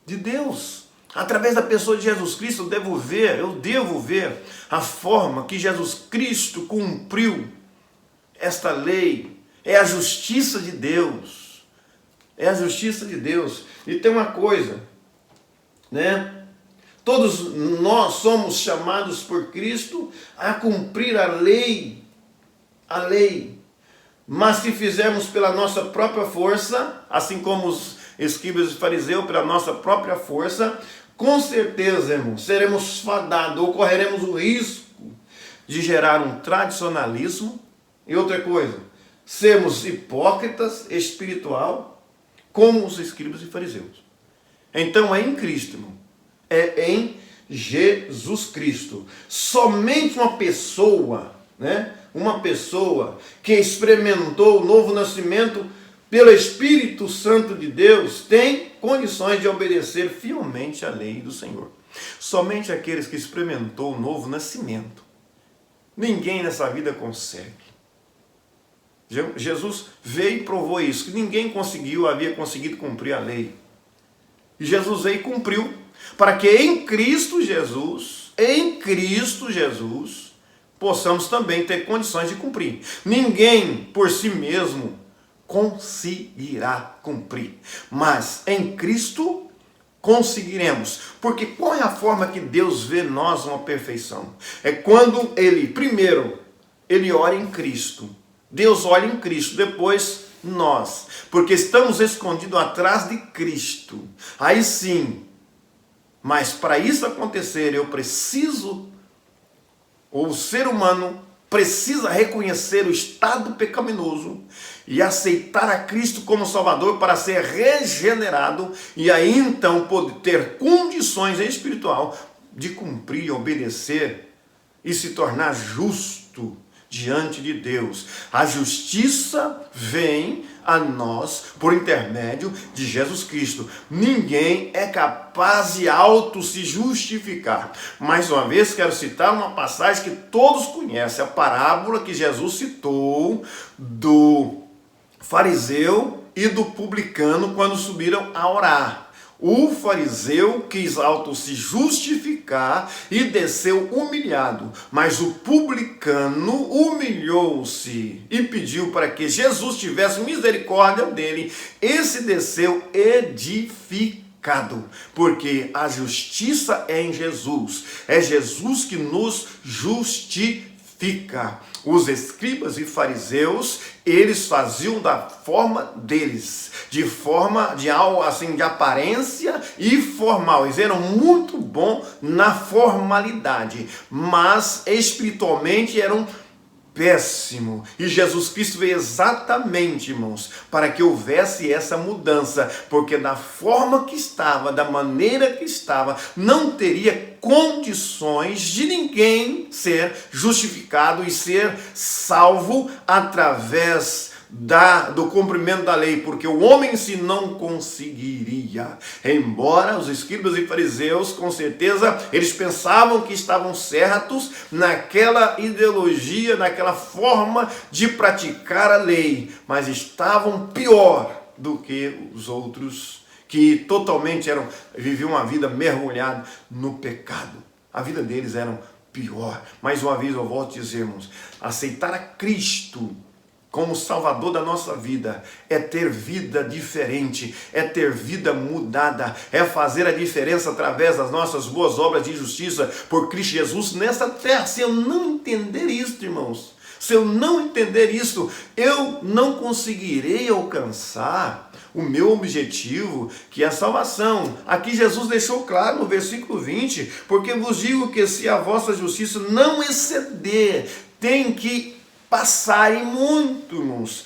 de Deus. Através da pessoa de Jesus Cristo, eu devo ver a forma que Jesus Cristo cumpriu esta lei. É a justiça de Deus. É a justiça de Deus. E tem uma coisa, Todos nós somos chamados por Cristo a cumprir a lei. A lei. Mas se fizermos pela nossa própria força, assim como os escribas e fariseus, pela nossa própria força, com certeza, irmãos, seremos fadados, ou correremos o risco de gerar um tradicionalismo. E outra coisa, sermos hipócritas espiritual, como os escribas e fariseus. Então é em Cristo, irmão. É em Jesus Cristo. Somente uma pessoa, uma pessoa que experimentou o novo nascimento pelo Espírito Santo de Deus tem condições de obedecer fielmente à lei do Senhor. Somente aqueles que experimentou o novo nascimento. Ninguém nessa vida consegue. Jesus veio e provou isso, que ninguém havia conseguido cumprir a lei. E Jesus veio e cumpriu, para que em Cristo Jesus, possamos também ter condições de cumprir. Ninguém por si mesmo conseguirá cumprir, mas em Cristo conseguiremos. Porque qual é a forma que Deus vê nós uma perfeição? É quando primeiro, ele olha em Cristo. Deus olha em Cristo, depois nós. Porque estamos escondidos atrás de Cristo. Aí sim. Mas para isso acontecer, eu preciso, ou o ser humano precisa reconhecer o estado pecaminoso e aceitar a Cristo como Salvador para ser regenerado e aí então poder ter condições espiritual de cumprir, obedecer e se tornar justo diante de Deus. A justiça vem a nós por intermédio de Jesus Cristo. Ninguém é capaz de auto se justificar. Mais uma vez quero citar uma passagem que todos conhecem, a parábola que Jesus citou do fariseu e do publicano quando subiram a orar. O fariseu quis auto se justificar e desceu humilhado, mas o publicano humilhou-se e pediu para que Jesus tivesse misericórdia dele. Esse desceu edificado, porque a justiça é em Jesus. É Jesus que nos justifica. Os escribas e fariseus, eles faziam da forma deles, de forma de algo assim, de aparência e formal. Eles eram muito bons na formalidade, mas espiritualmente eram péssimo. E Jesus Cristo veio exatamente, irmãos, para que houvesse essa mudança, porque da forma que estava, da maneira que estava, não teria condições de ninguém ser justificado e ser salvo através do cumprimento da lei, porque o homem em si não conseguiria. Embora os escribas e fariseus, com certeza, eles pensavam que estavam certos naquela ideologia, naquela forma de praticar a lei, mas estavam pior do que os outros, que totalmente viviam uma vida mergulhada no pecado. A vida deles era pior. Mais uma vez eu volto a dizer, irmãos, aceitar a Cristo como Salvador da nossa vida é ter vida diferente, é ter vida mudada, é fazer a diferença através das nossas boas obras de justiça por Cristo Jesus nessa terra. Se eu não entender isso, irmãos, se eu não entender isso, eu não conseguirei alcançar o meu objetivo, que é a salvação. Aqui Jesus deixou claro no versículo 20, porque vos digo que se a vossa justiça não exceder, tem que passarem muito, irmãos,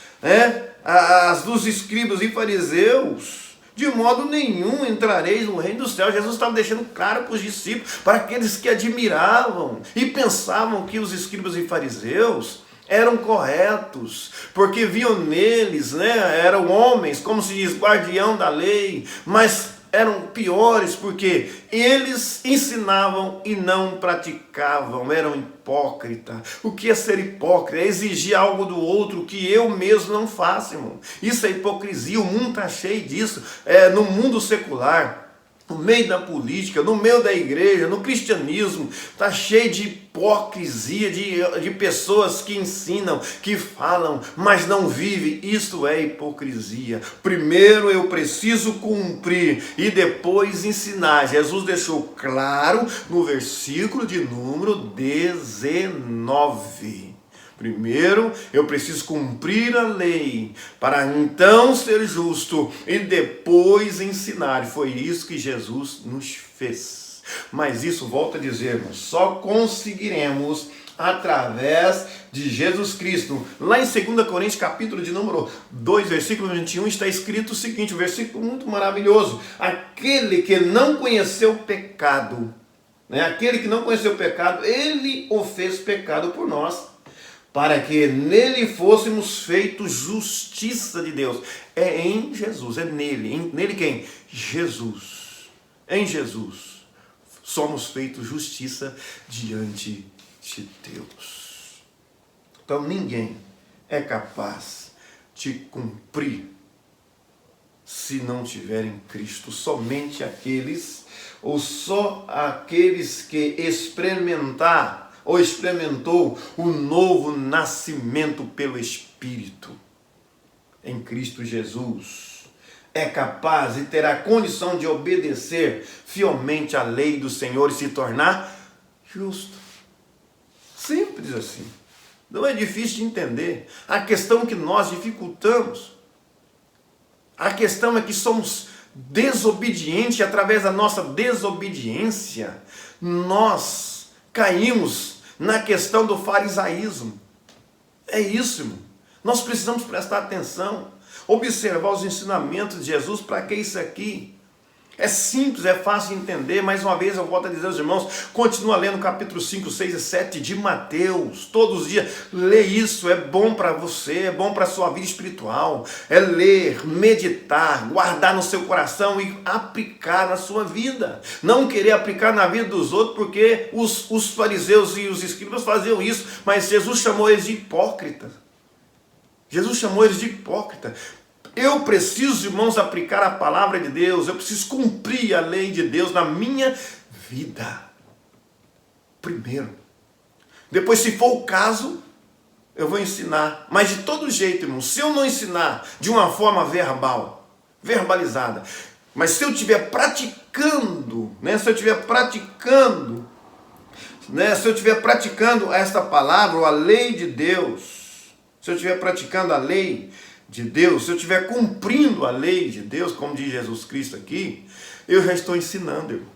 as dos escribas e fariseus, de modo nenhum entrareis no reino dos céus. Jesus estava deixando claro para os discípulos, para aqueles que admiravam e pensavam que os escribas e fariseus eram corretos, porque viam neles, eram homens, como se diz, guardião da lei, mas eram piores porque eles ensinavam e não praticavam, eram hipócritas. O que é ser hipócrita? É exigir algo do outro que eu mesmo não faço, irmão. Isso é hipocrisia, o mundo está cheio disso. No mundo secular, no meio da política, no meio da igreja, no cristianismo, está cheio de hipocrisia, de pessoas que ensinam, que falam, mas não vivem. Isso é hipocrisia. Primeiro eu preciso cumprir e depois ensinar. Jesus deixou claro no versículo de número 19. Primeiro, eu preciso cumprir a lei, para então ser justo, e depois ensinar. Foi isso que Jesus nos fez. Mas isso, volto a dizer, só conseguiremos através de Jesus Cristo. Lá em 2 Coríntios, capítulo de número 2, versículo 21, está escrito o seguinte, um versículo muito maravilhoso. Aquele que não conheceu o pecado, aquele que não conheceu o pecado, ele o fez pecado por nós, para que nele fôssemos feitos justiça de Deus. É em Jesus, é nele. Nele quem? Jesus. Em Jesus somos feitos justiça diante de Deus. Então ninguém é capaz de cumprir se não tiver em Cristo. Somente aqueles, ou só aqueles que experimentou o novo nascimento pelo Espírito em Cristo Jesus, é capaz e terá condição de obedecer fielmente à lei do Senhor e se tornar justo. Simples assim. Não é difícil de entender. A questão é que nós dificultamos. A questão é que somos desobedientes. Através da nossa desobediência, nós caímos na questão do farisaísmo. É isso, irmão. Nós precisamos prestar atenção, observar os ensinamentos de Jesus. Para que isso aqui? É simples, é fácil de entender. Mais uma vez eu volto a dizer aos irmãos, continua lendo capítulo 5, 6 e 7 de Mateus, todos os dias. Lê isso, é bom para você, é bom para a sua vida espiritual. É ler, meditar, guardar no seu coração e aplicar na sua vida. Não querer aplicar na vida dos outros, porque os fariseus e os escribas faziam isso, mas Jesus chamou eles de hipócritas. Jesus chamou eles de hipócritas. Eu preciso, irmãos, aplicar a palavra de Deus. Eu preciso cumprir a lei de Deus na minha vida. Primeiro. Depois, se for o caso, eu vou ensinar. Mas de todo jeito, irmão, se eu não ensinar de uma forma verbalizada, mas se eu estiver praticando, se eu estiver praticando esta palavra, ou a lei de Deus, se eu estiver praticando a lei de Deus, se eu estiver cumprindo a lei de Deus, como diz Jesus Cristo aqui, eu já estou ensinando, irmão.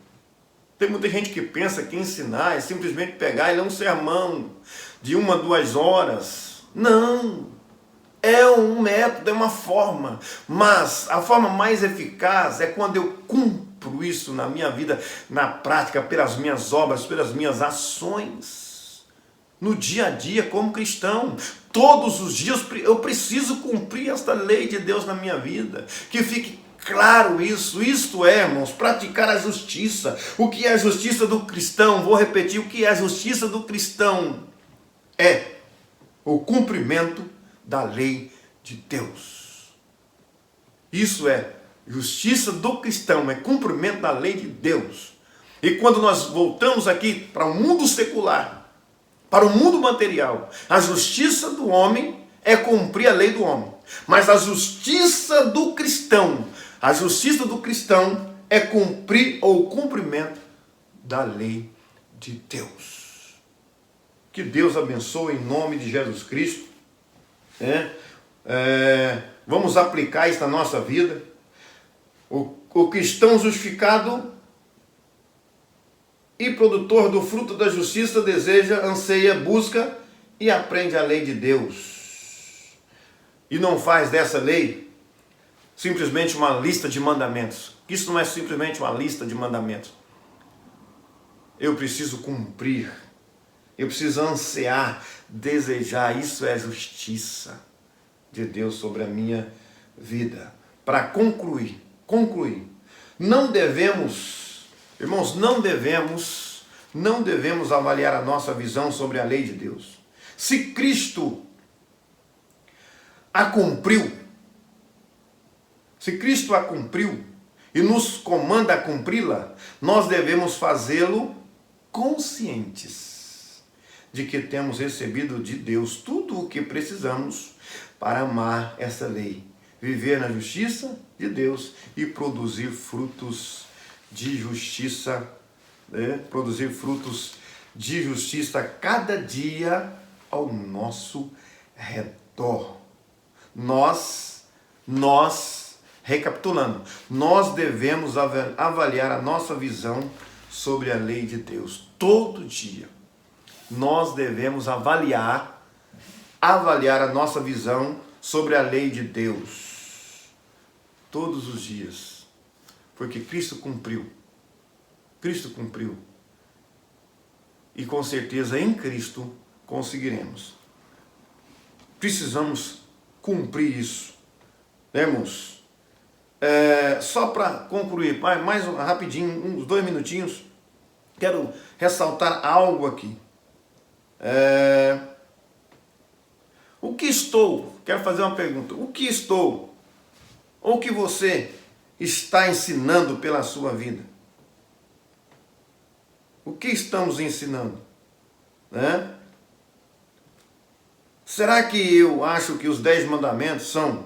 Tem muita gente que pensa que ensinar é simplesmente pegar e ler um sermão de 1 a 2 horas. Não! É um método, é uma forma. Mas a forma mais eficaz é quando eu cumpro isso na minha vida, na prática, pelas minhas obras, pelas minhas ações. No dia a dia, como cristão, todos os dias eu preciso cumprir esta lei de Deus na minha vida. Que fique claro isso. Isto é, irmãos, praticar a justiça. O que é a justiça do cristão? Vou repetir, o que é a justiça do cristão? É o cumprimento da lei de Deus. Isso é justiça do cristão, é cumprimento da lei de Deus. E quando nós voltamos aqui para o mundo secular, para o mundo material, a justiça do homem é cumprir a lei do homem. Mas a justiça do cristão é cumprir ou o cumprimento da lei de Deus. Que Deus abençoe em nome de Jesus Cristo. Vamos aplicar isso na nossa vida. O cristão justificado e produtor do fruto da justiça deseja, anseia, busca e aprende a lei de Deus. E não faz dessa lei simplesmente uma lista de mandamentos. Isso não é simplesmente uma lista de mandamentos. Eu preciso cumprir. Eu preciso ansiar, desejar. Isso é justiça de Deus sobre a minha vida. Para concluir. Não devemos... Irmãos, não devemos avaliar a nossa visão sobre a lei de Deus. Se Cristo a cumpriu e nos comanda a cumpri-la, nós devemos fazê-lo conscientes de que temos recebido de Deus tudo o que precisamos para amar essa lei, viver na justiça de Deus e produzir frutos de justiça, produzir frutos de justiça cada dia ao nosso redor. Nós, recapitulando, nós devemos avaliar a nossa visão sobre a lei de Deus. Todo dia, nós devemos avaliar a nossa visão sobre a lei de Deus. Todos os dias. Porque Cristo cumpriu. E com certeza em Cristo conseguiremos. Precisamos cumprir isso. Irmãos, só para concluir, mais rapidinho, uns 2 minutinhos, quero ressaltar algo aqui. Quero fazer uma pergunta. O que você está ensinando pela sua vida? O que estamos ensinando? Será que eu acho que os 10 mandamentos são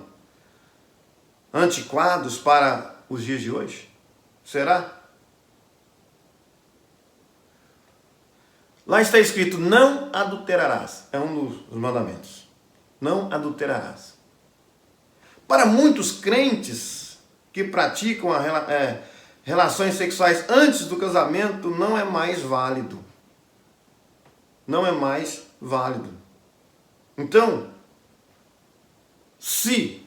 antiquados para os dias de hoje? Será? Lá está escrito, não adulterarás. É um dos mandamentos. Não adulterarás. Para muitos crentes que praticam relações sexuais antes do casamento, não é mais válido. não é mais válido. Então, se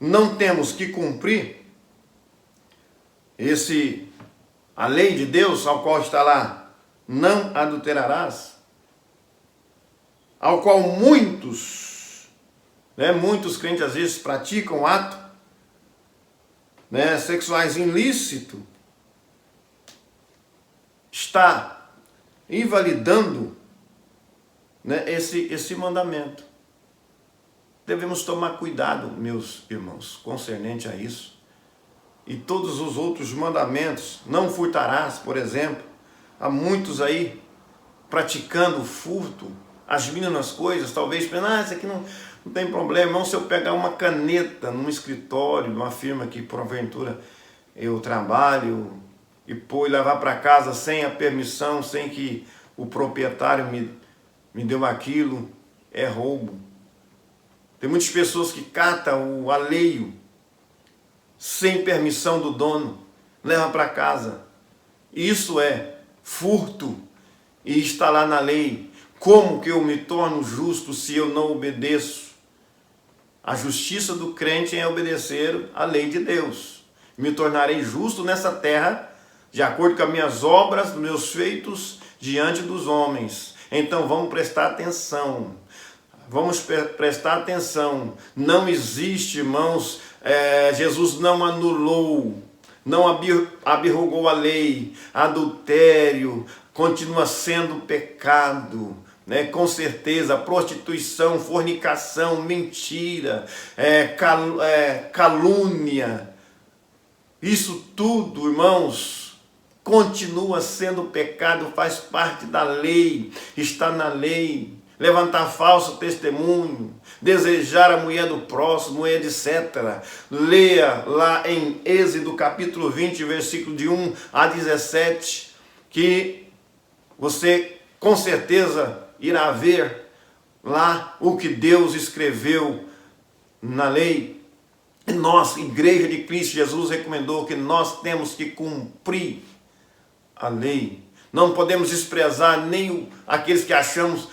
não temos que cumprir a lei de Deus, ao qual está lá, não adulterarás, ao qual muitos crentes às vezes praticam ato, sexuais ilícito, está invalidando, esse mandamento. Devemos tomar cuidado, meus irmãos, concernente a isso. E todos os outros mandamentos, não furtarás, por exemplo. Há muitos aí praticando furto, as mínimas coisas, talvez pensando, isso aqui não tem problema. Irmão, se eu pegar uma caneta num escritório, numa firma que porventura eu trabalho, e levar para casa sem a permissão, sem que o proprietário me deu aquilo, é roubo. Tem muitas pessoas que catam o alheio sem permissão do dono, leva para casa. Isso é furto e está lá na lei. Como que eu me torno justo se eu não obedeço? A justiça do crente é obedecer à lei de Deus. Me tornarei justo nessa terra, de acordo com as minhas obras, os meus feitos diante dos homens. Então vamos prestar atenção. Vamos prestar atenção. Não existe, irmãos, Jesus não anulou, não abrogou a lei. Adultério continua sendo pecado. Com certeza, prostituição, fornicação, mentira, calúnia, isso tudo, irmãos, continua sendo pecado, faz parte da lei, está na lei. Levantar falso testemunho, desejar a mulher do próximo, etc. Leia lá em Êxodo capítulo 20, versículo de 1 a 17, que você com certeza irá ver lá o que Deus escreveu na lei. E nós, Igreja de Cristo Jesus, recomendou que nós temos que cumprir a lei. Não podemos desprezar nem aqueles que achamos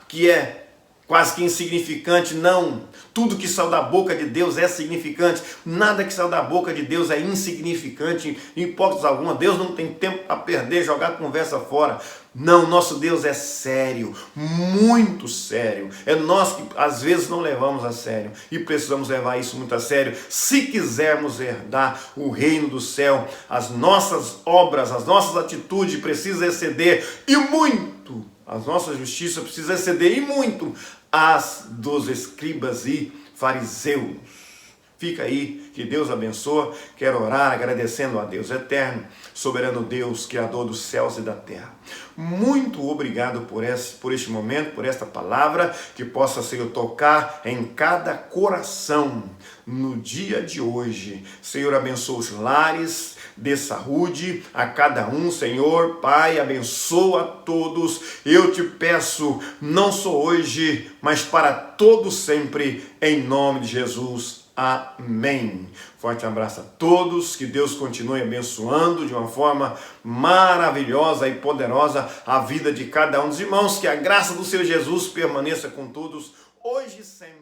que é quase que insignificante. Não, tudo que saiu da boca de Deus é significante. Nada que saiu da boca de Deus é insignificante, em hipótese alguma. Deus não tem tempo a perder, jogar a conversa fora. Não, nosso Deus é sério, muito sério. É nós que às vezes não levamos a sério e precisamos levar isso muito a sério. Se quisermos herdar o reino do céu, as nossas obras, as nossas atitudes precisam exceder e muito. A nossa justiça precisa exceder e muito as dos escribas e fariseus. Fica aí, que Deus abençoe. Quero orar agradecendo a Deus eterno, soberano Deus, Criador dos céus e da terra. Muito obrigado por este momento, por esta palavra, que possa, Senhor, tocar em cada coração no dia de hoje. Senhor, abençoa os lares, dê saúde a cada um, Senhor. Pai, abençoa a todos. Eu te peço, não só hoje, mas para todos sempre, em nome de Jesus. Amém. Forte abraço a todos, que Deus continue abençoando de uma forma maravilhosa e poderosa a vida de cada um dos irmãos, que a graça do Senhor Jesus permaneça com todos, hoje e sempre.